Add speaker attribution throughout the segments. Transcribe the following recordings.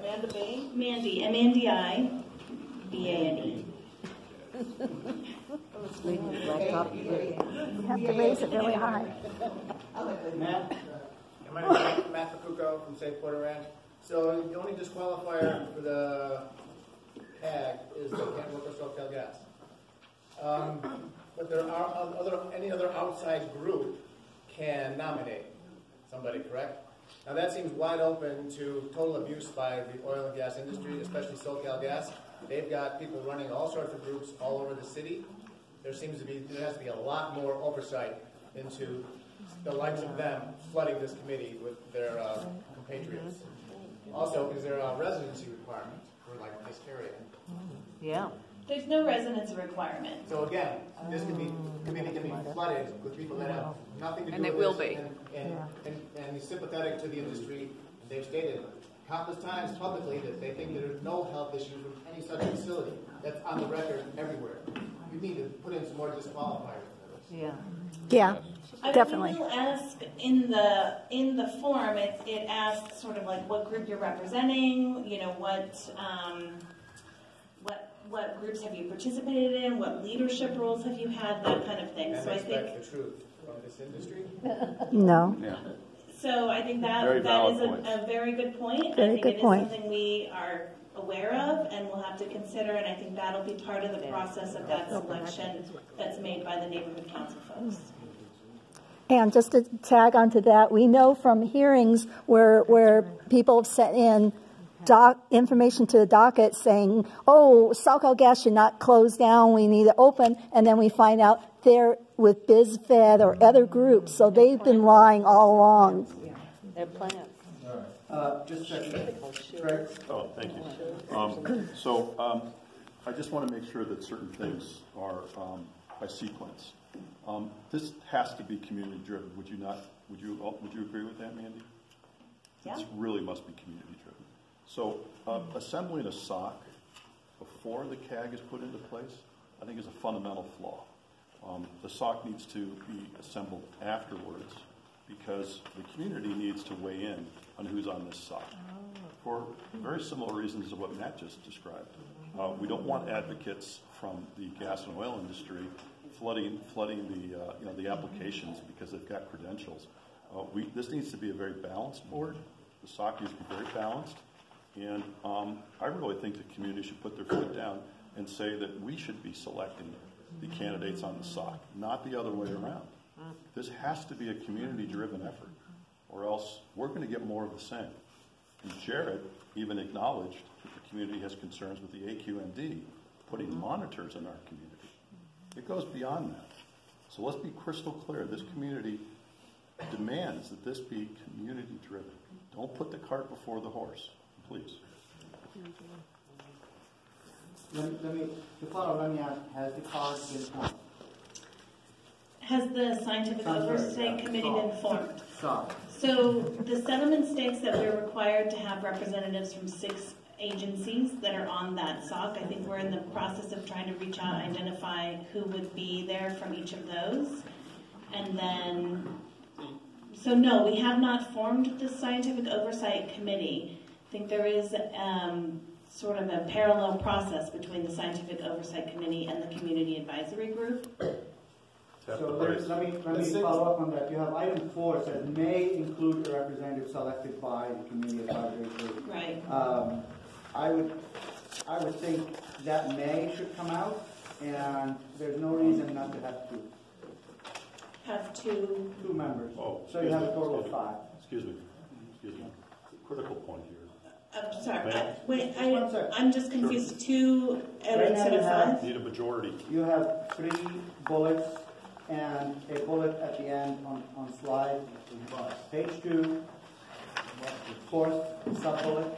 Speaker 1: Mandy, M-A-N-D-I-B-A-N-E.
Speaker 2: You have to raise it really high.
Speaker 3: Matt? My name is Matt Pacuco from Safe Porter Ranch. So the only disqualifier for the CAG is the can't work or SoCal gas. But there are any other outside group can nominate somebody, correct? Now that seems wide open to total abuse by the oil and gas industry, especially SoCal Gas. They've got people running all sorts of groups all over the city. There has to be a lot more oversight into the likes of them flooding this committee with their compatriots. Also, is there a residency requirement for like this area?
Speaker 4: Yeah.
Speaker 1: There's no residency requirement.
Speaker 3: So again, this committee can be flooded with people that have nothing to do
Speaker 4: And
Speaker 3: with
Speaker 4: it will
Speaker 3: this
Speaker 4: be.
Speaker 3: and is sympathetic to the industry. They've stated countless times publicly that they think there's no health issues with any such facility. That's on the record everywhere. You need to put in some more disqualifiers for this.
Speaker 4: Yeah.
Speaker 2: Yeah, definitely.
Speaker 1: I will ask in the form. It asks sort of like what group you're representing. You know what groups have you participated in? What leadership roles have you had? That kind of thing.
Speaker 3: And
Speaker 1: so I think
Speaker 3: the truth from this industry.
Speaker 2: No.
Speaker 5: Yeah.
Speaker 1: So I think that
Speaker 5: Very
Speaker 1: that is
Speaker 5: valid
Speaker 1: a very good point.
Speaker 2: Very
Speaker 1: I think
Speaker 2: good
Speaker 1: it
Speaker 2: point.
Speaker 1: is something we are aware of and we'll have to consider, and I think that'll be part of the process of that selection that's made by the neighborhood council folks.
Speaker 2: And just to tag onto that, we know from hearings where people have sent in information to the docket saying, oh, SoCal Gas should not close down, we need it open, and then we find out they're with BizFed or other groups, so they've been lying all along.
Speaker 4: Their plans.
Speaker 3: Just a second. Greg?
Speaker 5: Oh, thank you. I just want to make sure that certain things are by sequence. This has to be community driven. Would you not? Would you agree with that, Mandy?
Speaker 1: Yeah.
Speaker 5: It really must be community driven. So assembling a SOC before the CAG is put into place, I think is a fundamental flaw. The SOC needs to be assembled afterwards because the community needs to weigh in on who's on this SOC for very similar reasons to what Matt just described. We don't want advocates from the gas and oil industry flooding the applications because they've got credentials. This needs to be a very balanced board. The SOC needs to be very balanced. And I really think the community should put their foot down and say that we should be selecting the candidates on the SOC, not the other way around. This has to be a community-driven effort, or else we're going to get more of the same. And Jared even acknowledged that the community has concerns with the AQMD putting monitors in our community. It goes beyond that. So let's be crystal clear. This community demands that this be community-driven. Don't put the cart before the horse. Please.
Speaker 3: Let me ask, has the card been formed?
Speaker 1: Has the scientific oversight committee been formed?
Speaker 3: Sorry.
Speaker 1: So the settlement states that we're required to have representatives from 6 agencies that are on that SOC. I think we're in the process of trying to reach out and identify who would be there from each of those. And then, so no, we have not formed the scientific oversight committee. I think there is sort of a parallel process between the Scientific Oversight Committee and the Community Advisory Group.
Speaker 6: So let me follow up on that. You have item 4 says may include a representative selected by the Community Advisory Group.
Speaker 1: Right.
Speaker 6: I would think that may should come out, and there's no reason not to have 2.
Speaker 1: Have 2
Speaker 6: members.
Speaker 5: Oh,
Speaker 6: so you have a total of 5.
Speaker 5: Excuse me. Critical point here.
Speaker 1: I'm sorry.
Speaker 6: Wait,
Speaker 1: I'm just confused. 2 instead of 5?
Speaker 5: Need a majority.
Speaker 6: You have 3 bullets and a bullet at the end on slide page 2, 4th sub-bullet.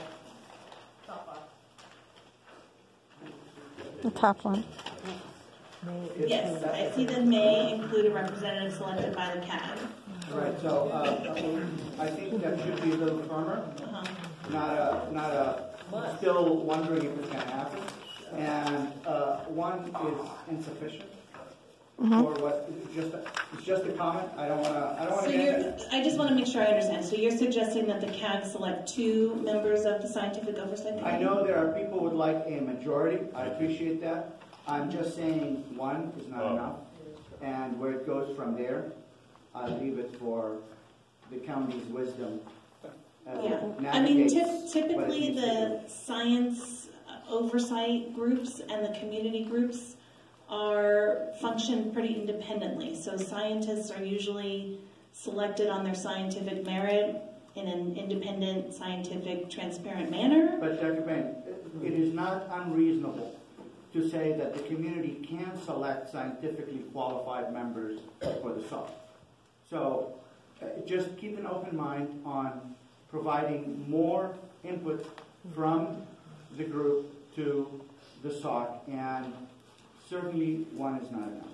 Speaker 2: The top one.
Speaker 1: Yes, I see that may include a representative selected by the CAG.
Speaker 6: Right, so I think that should be a little firmer. Not a still wondering if it's going to happen. And 1 is insufficient. for what, it's just a comment. I don't want to.
Speaker 1: I just want to make sure I understand. So you're suggesting that the CAG select 2 members of the Scientific Oversight Committee?
Speaker 6: I know there are people who would like a majority. I appreciate that. I'm just saying 1 is not enough. And where it goes from there, I'll leave it for the county's wisdom.
Speaker 1: Yeah, I mean, typically the science oversight groups and the community groups function pretty independently. So scientists are usually selected on their scientific merit in an independent, scientific, transparent manner.
Speaker 6: But Dr. Bain, it is not unreasonable to say that the community can select scientifically qualified members for the SOC. So just keep an open mind on providing more input from the group to the SOC, and certainly 1 is not enough.